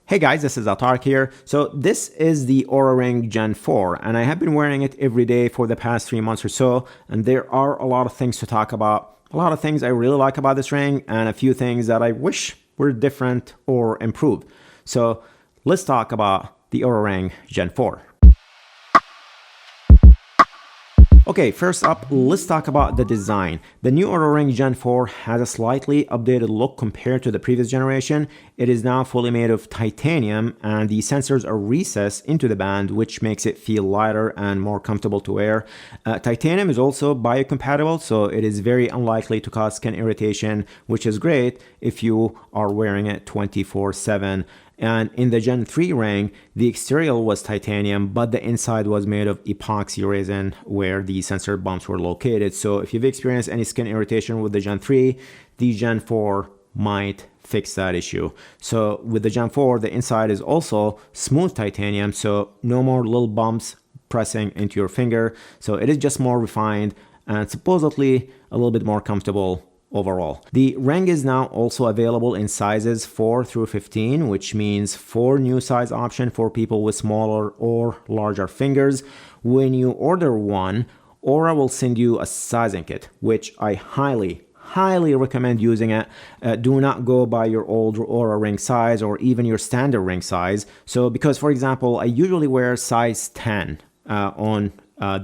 Hey guys, this is Atark here. So this is the Oura Ring Gen 4 and I have been wearing it every day for the past 3 months or so, and there are a lot of things to talk about. A lot of things I really like about this ring and a few things that I wish were different or improved. So let's talk about the Oura Ring Gen 4. Okay, first up, let's talk about the design. The new Oura Ring Gen 4 has a slightly updated look compared to the previous generation. It is now fully made of titanium and the sensors are recessed into the band, which makes it feel lighter and more comfortable to wear. Titanium is also biocompatible, so it is very unlikely to cause skin irritation, which is great if you are wearing it 24/7. And in the Gen 3 ring, the exterior was titanium, but the inside was made of epoxy resin where the sensor bumps were located. So if you've experienced any skin irritation with the Gen 3, the Gen 4 might fix that issue. So with the Gen 4, the inside is also smooth titanium, so no more little bumps pressing into your finger. So it is just more refined and supposedly a little bit more comfortable overall. The ring is now also available in sizes 4 through 15, which means 4 new size option for people with smaller or larger fingers. When you order one, Oura will send you a sizing kit, which I highly recommend using it. Do not go by your old Oura ring size or even your standard ring size. So because, for example, I usually wear size 10 on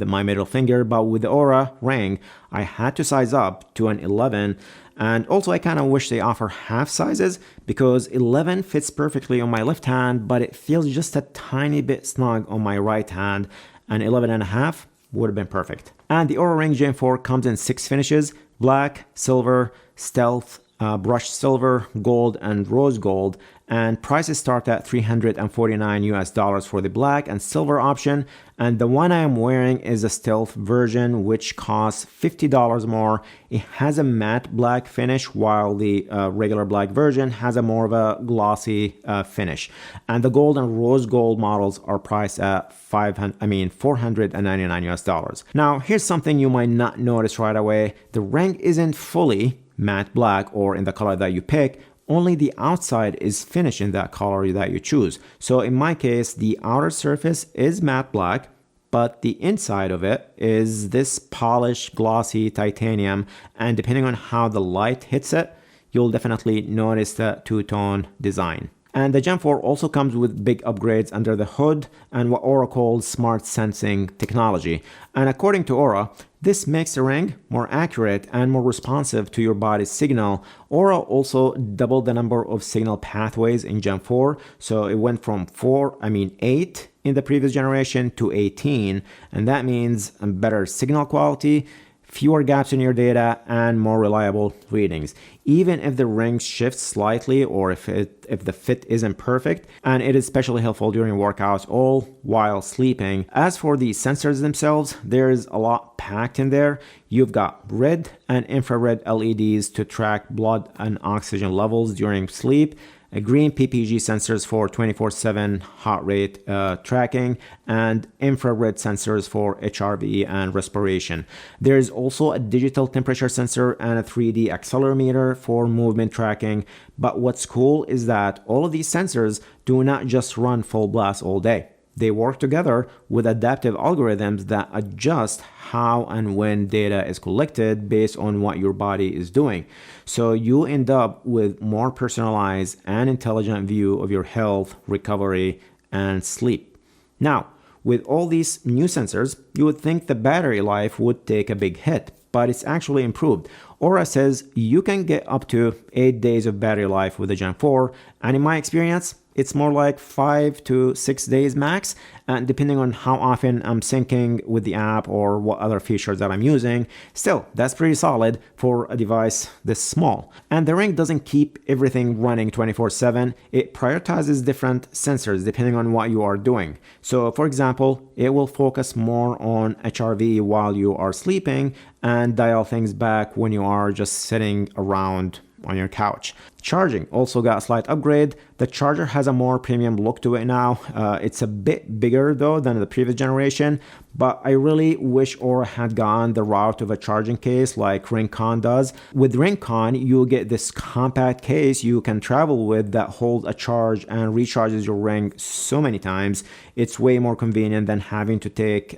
my middle finger, but with the Oura ring I had to size up to an 11, and also I kind of wish they offer half sizes because 11 fits perfectly on my left hand, but it feels just a tiny bit snug on my right hand, and 11 and a half would have been perfect. And the Oura Ring Gen 4 comes in 6 finishes: black, silver, stealth, brushed silver, gold, and rose gold, and prices start at $349 for the black and silver option, and the one I am wearing is a stealth version, which costs $50 more. It has a matte black finish, while the regular black version has a more of a glossy finish, and the gold and rose gold models are priced at $499. Now here's something you might not notice right away: the ring isn't fully matte black or in the color that you pick. Only the outside is finished in that color that you choose. So in my case, the outer surface is matte black, but the inside of it is this polished glossy titanium, and depending on how the light hits it, you'll definitely notice the two-tone design. And the Gen 4 also comes with big upgrades under the hood and what Oura calls smart sensing technology. And according to Oura, this makes the ring more accurate and more responsive to your body's signal. Oura also doubled the number of signal pathways in Gen 4, so it went from 8 in the previous generation to 18, and that means a better signal quality, fewer gaps in your data, and more reliable readings. Even if the ring shifts slightly or if the fit isn't perfect, and it is especially helpful during workouts all while sleeping. As for the sensors themselves, there's a lot packed in there. You've got red and infrared LEDs to track blood and oxygen levels during sleep, green PPG sensors for 24/7 heart rate tracking, and infrared sensors for HRV and respiration. There is also a digital temperature sensor and a 3D accelerometer for movement tracking. But what's cool is that all of these sensors do not just run full blast all day. They work together with adaptive algorithms that adjust how and when data is collected based on what your body is doing. So you end up with more personalized and intelligent view of your health, recovery, and sleep. Now, with all these new sensors, you would think the battery life would take a big hit, but it's actually improved. Oura says you can get up to 8 days of battery life with the Gen 4, and in my experience, it's more like 5 to 6 days max, and depending on how often I'm syncing with the app or what other features that I'm using. Still, that's pretty solid for a device this small. And the ring doesn't keep everything running 24/7. It prioritizes different sensors depending on what you are doing. So for example, it will focus more on HRV while you are sleeping and dial things back when you are just sitting around on your couch. Charging also got a slight upgrade. The charger has a more premium look to it now. It's a bit bigger though than the previous generation, but I really wish Oura had gone the route of a charging case like Rincon does. With Rincon, you get this compact case you can travel with that holds a charge and recharges your ring so many times. It's way more convenient than having to take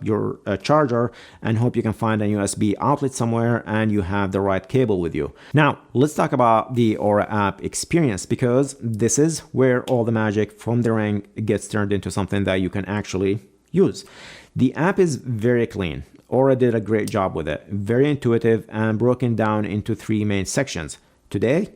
your charger and hope you can find a USB outlet somewhere and you have the right cable with you. Now, let's talk about the Oura app experience, because this is where all the magic from the ring gets turned into something that you can actually use. The app is very clean. Oura did a great job with it. Very intuitive and broken down into 3 main sections: Today,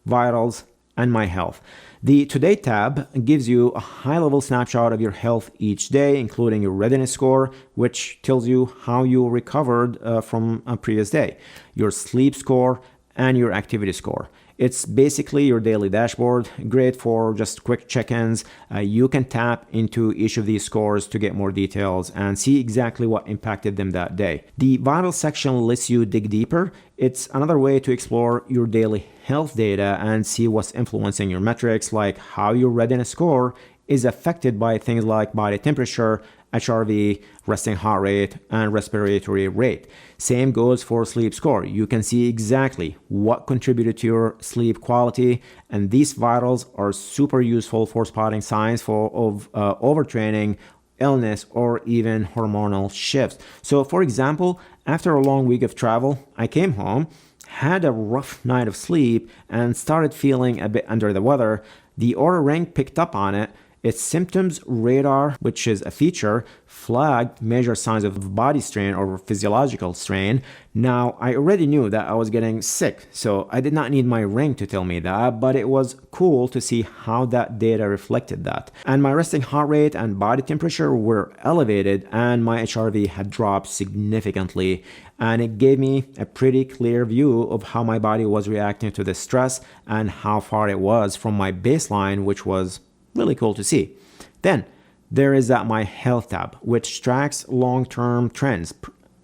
Vitals, and My Health. The Today tab gives you a high-level snapshot of your health each day, including your readiness score, which tells you how you recovered from a previous day, your sleep score, and your activity score. It's basically your daily dashboard, great for just quick check-ins. You can tap into each of these scores to get more details and see exactly what impacted them that day. The vital section lets you dig deeper. It's another way to explore your daily health data and see what's influencing your metrics, like how your readiness score is affected by things like body temperature, HRV, resting heart rate, and respiratory rate. Same goes for sleep score. You can see exactly what contributed to your sleep quality, and these vitals are super useful for spotting signs of overtraining, illness, or even hormonal shifts. So for example, after a long week of travel, I came home, had a rough night of sleep, and started feeling a bit under the weather. The Oura Ring picked up on it. Its symptoms radar, which is a feature, flagged major signs of body strain or physiological strain. Now, I already knew that I was getting sick, so I did not need my ring to tell me that, but it was cool to see how that data reflected that. And my resting heart rate and body temperature were elevated, and my HRV had dropped significantly. And it gave me a pretty clear view of how my body was reacting to the stress and how far it was from my baseline, which was really cool to see. Then there is that My Health tab, which tracks long-term trends.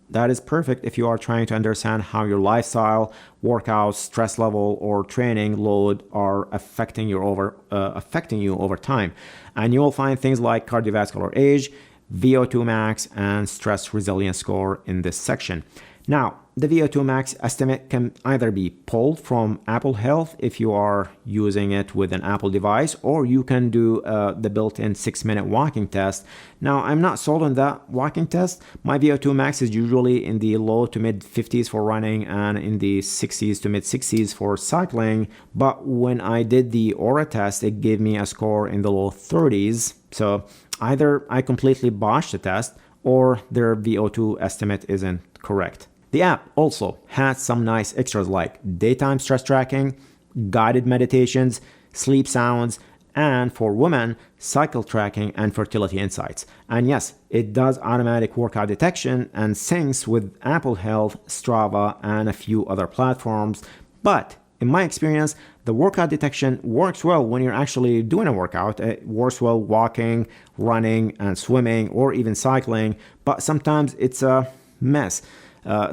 That is perfect if you are trying to understand how your lifestyle, workouts, stress level, or training load are affecting you over time. And you will find things like cardiovascular age, VO2 max, and stress resilience score in this section. Now, the VO2 max estimate can either be pulled from Apple Health if you are using it with an Apple device, or you can do the built-in 6-minute walking test. Now, I'm not sold on that walking test. My VO2 max is usually in the low to mid 50s for running and in the 60s to mid 60s for cycling. But when I did the Oura test, it gave me a score in the low 30s. So either I completely botched the test or their VO2 estimate isn't correct. The app also has some nice extras like daytime stress tracking, guided meditations, sleep sounds, and for women, cycle tracking and fertility insights. And yes, it does automatic workout detection and syncs with Apple Health, Strava, and a few other platforms. But in my experience, the workout detection works well when you're actually doing a workout. It works well walking, running, and swimming, or even cycling, but sometimes it's a mess.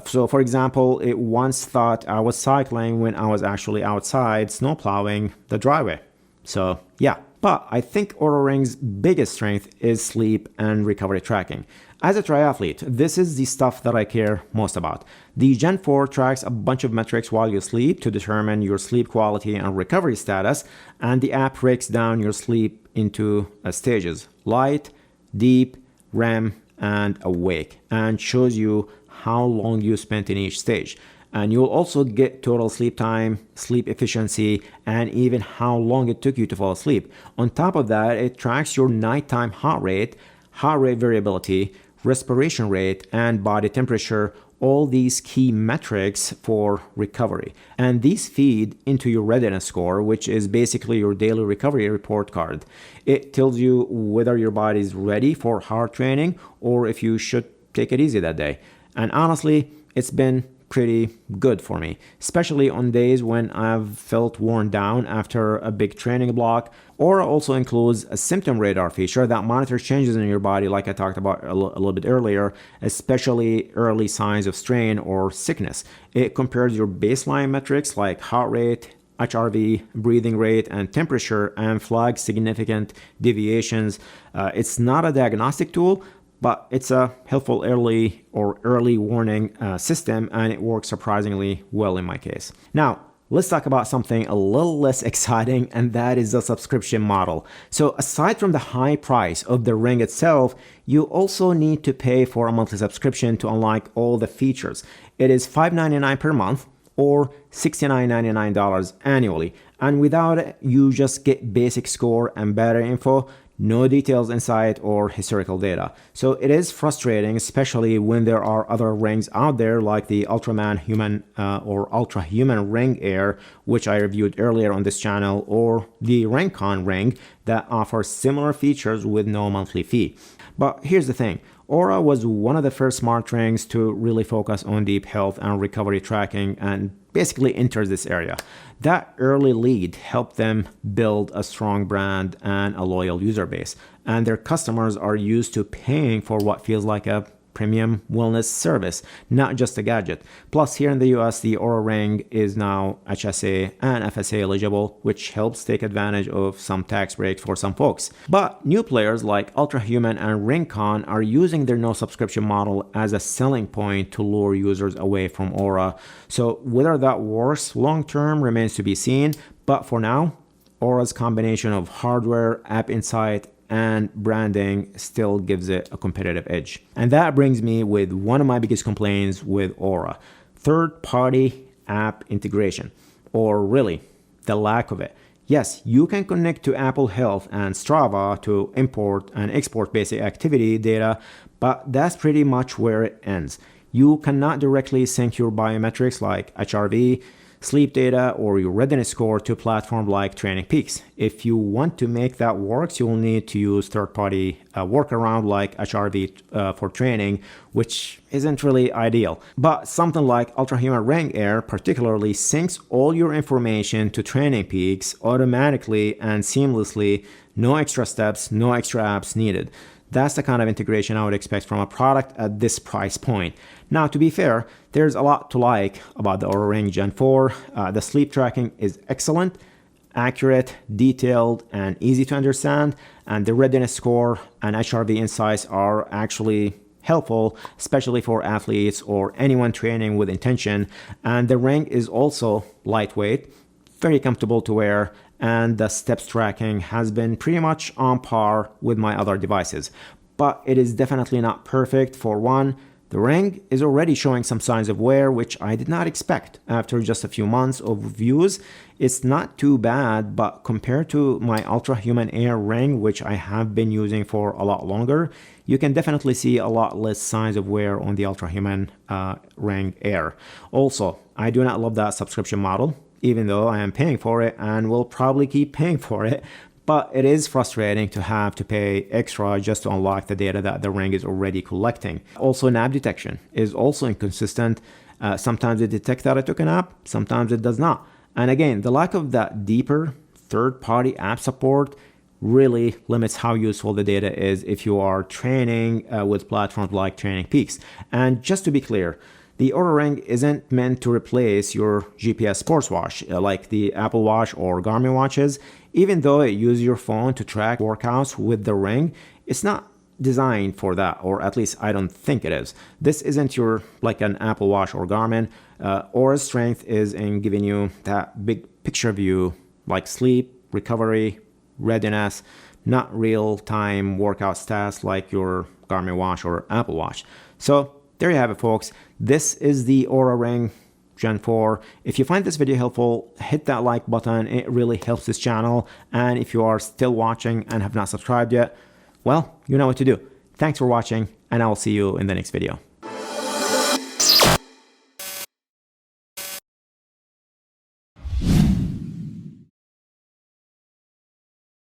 So for example, it once thought I was cycling when I was actually outside snowplowing the driveway. So yeah, but I think Oura Ring's biggest strength is sleep and recovery tracking. As a triathlete, this is the stuff that I care most about. The Gen 4 tracks a bunch of metrics while you sleep to determine your sleep quality and recovery status, and the app breaks down your sleep into stages: light, deep, REM, and awake, and shows you how long you spent in each stage. And you'll also get total sleep time, sleep efficiency, and even how long it took you to fall asleep. On top of that, it tracks your nighttime heart rate variability, respiration rate, and body temperature, all these key metrics for recovery. And these feed into your readiness score, which is basically your daily recovery report card. It tells you whether your body is ready for hard training or if you should take it easy that day. And honestly, it's been pretty good for me, especially on days when I've felt worn down after a big training block. Oura also includes a symptom radar feature that monitors changes in your body, like I talked about a little bit earlier, especially early signs of strain or sickness. It compares your baseline metrics like heart rate, HRV, breathing rate, and temperature and flag significant deviations. It's not a diagnostic tool, but it's a helpful early warning system, and it works surprisingly well in my case. Now, let's talk about something a little less exciting, and that is the subscription model. So aside from the high price of the ring itself, you also need to pay for a monthly subscription to unlock all the features. It is $5.99 per month or $69.99 annually. And without it, you just get basic score and battery info, no details inside or historical data. So it is frustrating, especially when there are other rings out there like the Ultra Human Ring Air, which I reviewed earlier on this channel, or the Ringcon ring that offers similar features with no monthly fee. But here's the thing. Oura was one of the first smart rings to really focus on deep health and recovery tracking and basically enters this area. That early lead helped them build a strong brand and a loyal user base, and their customers are used to paying for what feels like a premium wellness service, not just a gadget. Plus, here in the US, the Oura Ring is now HSA and FSA eligible, which helps take advantage of some tax breaks for some folks. But new players like Ultrahuman and Ringcon are using their no subscription model as a selling point to lure users away from Oura. So whether that works long term remains to be seen, but for now, Oura's combination of hardware, app insight, and branding still gives it a competitive edge. And that brings me with one of my biggest complaints with Oura: third-party app integration, or really the lack of it. Yes, you can connect to Apple Health and Strava to import and export basic activity data, but that's pretty much where it ends. You cannot directly sync your biometrics like HRV, sleep data, or your readiness score to platforms like Training Peaks. If you want to make that work, you'll need to use third-party workaround like HRV for training, which isn't really ideal. But something like Ultrahuman Ring Air particularly syncs all your information to Training Peaks automatically and seamlessly, no extra steps, no extra apps needed. That's the kind of integration I would expect from a product at this price point. Now, to be fair, there's a lot to like about the Oura Ring Gen 4. The sleep tracking is excellent, accurate, detailed, and easy to understand. And the readiness score and HRV insights are actually helpful, especially for athletes or anyone training with intention. And the ring is also lightweight, very comfortable to wear, and the steps tracking has been pretty much on par with my other devices. But it is definitely not perfect. For one, the ring is already showing some signs of wear, which I did not expect after just a few months of use. It's not too bad, but compared to my Ultrahuman Air ring, which I have been using for a lot longer, you can definitely see a lot less signs of wear on the Ultrahuman Ring Air. Also, I do not love that subscription model, even though I am paying for it and will probably keep paying for it. But it is frustrating to have to pay extra just to unlock the data that the ring is already collecting. Also, nap detection is also inconsistent. Sometimes it detects that I took a nap, sometimes it does not. And again, the lack of that deeper third-party app support really limits how useful the data is if you are training with platforms like Training Peaks. And just to be clear, the Oura Ring isn't meant to replace your GPS sports watch like the Apple Watch or Garmin watches. Even though it uses your phone to track workouts with the ring, it's not designed for that, or at least I don't think it is. This isn't your like an Apple Watch or Garmin. Aura's strength is in giving you that big picture view like sleep, recovery, readiness, not real-time workout stats like your Garmin watch or Apple Watch. So there you have it, folks. This is the Oura Ring Gen 4. If you find this video helpful, hit that like button. It really helps this channel. And if you are still watching and have not subscribed yet, well, you know what to do. Thanks for watching, and I will see you in the next video.